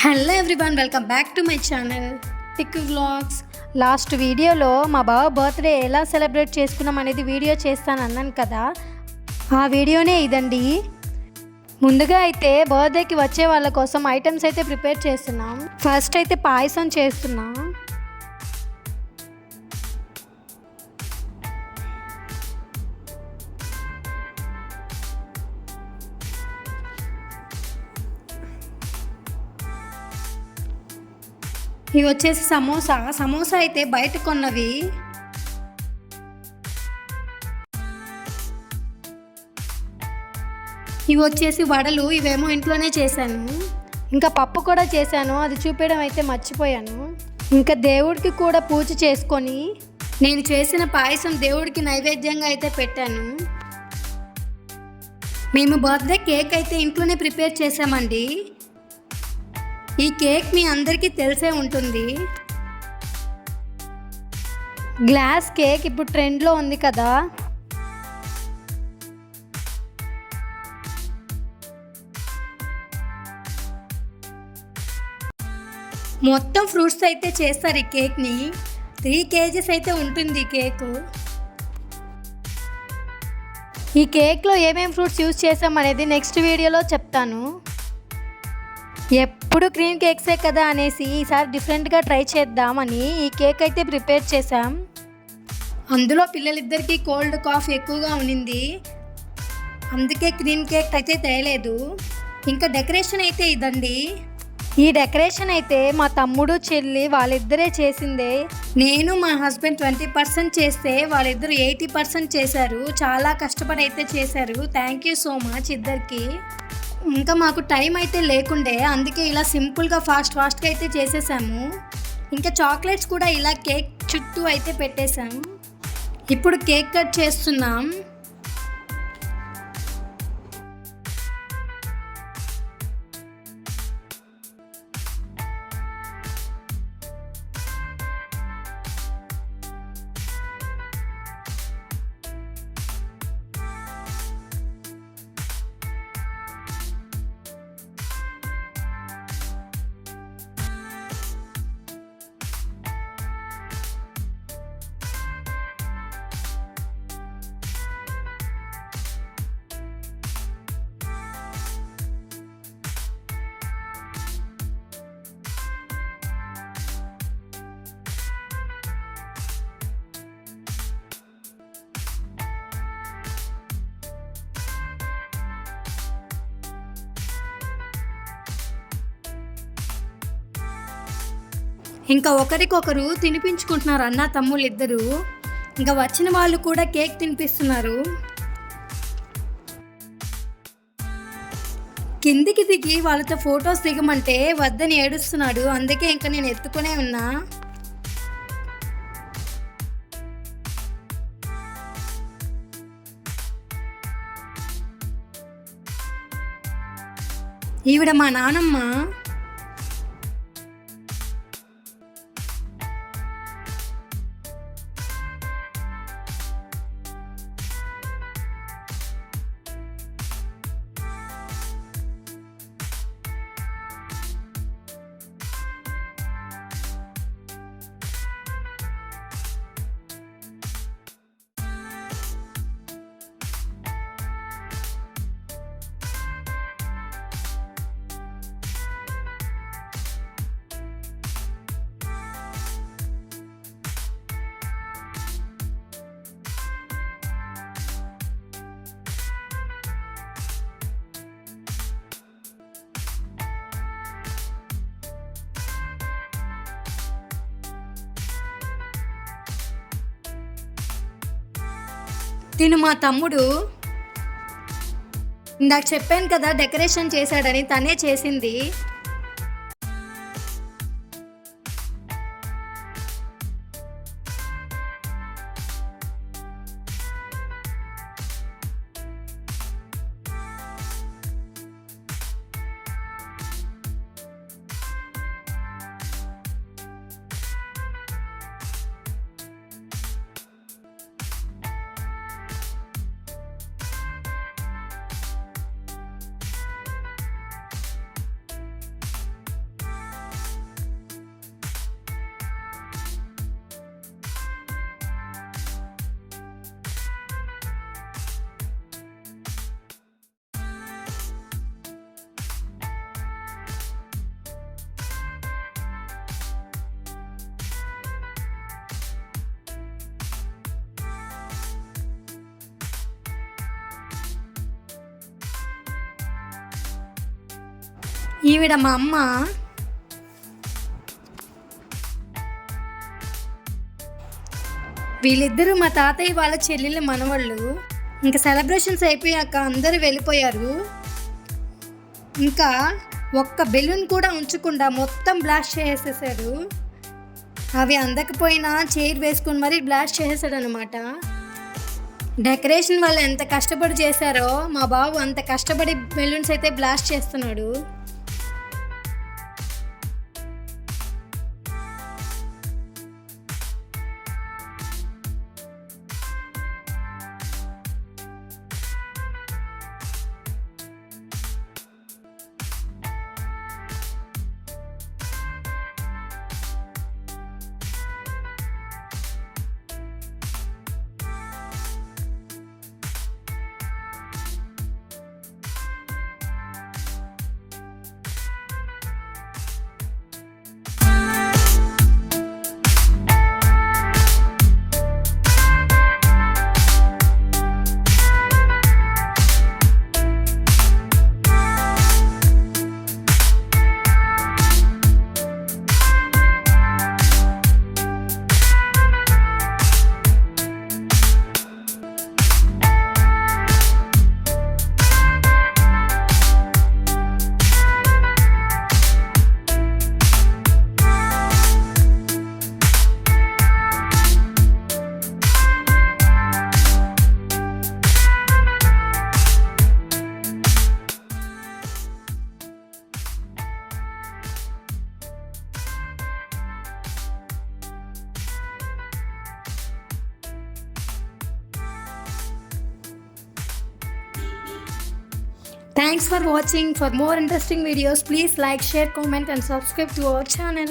Hello everyone, welcome back to my channel tick vlogs. Last వీడియోలో మా బావ birthday ఎలా సెలబ్రేట్ చేసుకున్నాం అనేది వీడియో చేస్తాను అన్నాను కదా, ఆ వీడియోనే ఇదండి. ముందుగా అయితే బర్త్డేకి వచ్చే వాళ్ళ కోసం ఐటమ్స్ అయితే ప్రిపేర్ చేస్తున్నాం. ఫస్ట్ అయితే పాయసం చేస్తున్నాం. ఇవి వచ్చేసి సమోసా అయితే బయట కొన్నవి. ఇవి వచ్చేసి వడలు, ఇవేమో ఇంట్లోనే చేశాను. ఇంకా పప్పు కూడా చేశాను, అది చూపించడం అయితే మర్చిపోయాను. ఇంకా దేవుడికి కూడా పూజ చేసుకొని నేను చేసిన పాయసం దేవుడికి నైవేద్యంగా అయితే పెట్టాను. మేము బర్త్డే కేక్ అయితే ఇంట్లోనే ప్రిపేర్ చేసామండి. ఈ కేక్ మీ అందరికీ తెలిసే ఉంటుంది. గ్లాస్ కేక్ ఇప్పుడు ట్రెండ్లో ఉంది కదా. మొత్తం ఫ్రూట్స్ అయితే చేస్తారు ఈ కేక్ని. 3 kgs అయితే ఉంటుంది ఈ కేకు. ఈ కేక్లో ఏమేమి ఫ్రూట్స్ యూజ్ చేసాం అనేది నెక్స్ట్ వీడియోలో చెప్తాను. ఎప్పుడు క్రీమ్ కేక్సే కదా అనేసి ఈసారి డిఫరెంట్గా ట్రై చేద్దామని ఈ కేక్ అయితే ప్రిపేర్ చేసాం. అందులో పిల్లలిద్దరికీ కోల్డ్ కాఫ్ ఎక్కువగా ఉన్నింది, అందుకే క్రీమ్ కేక్ అయితే తేయలేదు. ఇంకా డెకరేషన్ అయితే ఇదండి. ఈ డెకరేషన్ అయితే మా తమ్ముడు చెల్లి వాళ్ళిద్దరే చేసిందే. నేను మా హస్బెండ్ 20% చేస్తే వాళ్ళిద్దరు 80% చేశారు. చాలా కష్టపడి అయితే చేశారు. థ్యాంక్ యూ సో మచ్ ఇద్దరికి. ఇంకా మాకు టైం అయితే లేకుండే, అందుకే ఇలా సింపుల్గా ఫాస్ట్గా అయితే చేసేసాము. ఇంకా చాక్లెట్స్ కూడా ఇలా కేక్ చుట్టూ అయితే పెట్టేశాము. ఇప్పుడు కేక్ కట్ చేస్తున్నాం. ఇంకా ఒకరికొకరు తినిపించుకుంటున్నారు అన్న తమ్ముళ్ళు ఇద్దరు. ఇంకా వచ్చిన వాళ్ళు కూడా కేక్ తినిపిస్తున్నారు. కిందికి దిగి వాళ్ళతో ఫొటోస్ దిగమంటే వద్దని ఏడుస్తున్నాడు, అందుకే ఇంకా నేను ఎత్తుకునే ఉన్నా. ఈవిడ మా నానమ్మ. తిను మా తమ్ముడు. ఇందాక చెప్పాను కదా డెకరేషన్ చేశాడని, తనే చేసింది. ఈవిడ మా అమ్మ. వీళ్ళిద్దరూ మా తాతయ్య వాళ్ళ చెల్లెళ్ళ మనవాళ్ళు. ఇంకా సెలబ్రేషన్స్ అయిపోయాక అందరూ వెళ్ళిపోయారు. ఇంకా ఒక్క బెలూన్ కూడా ఉంచకుండా మొత్తం బ్లాస్ట్ చేసేసారు. అవి అందకపోయినా చైర్ వేసుకొని మరీ బ్లాస్ట్ చేసేసాడు అనమాట. డెకరేషన్ వాళ్ళు ఎంత కష్టపడి చేశారో మా బాబు అంత కష్టపడి బెలూన్స్ అయితే బ్లాస్ట్ చేస్తున్నాడు. Thanks for watching. For more interesting videos, please like, share, comment and subscribe to our channel.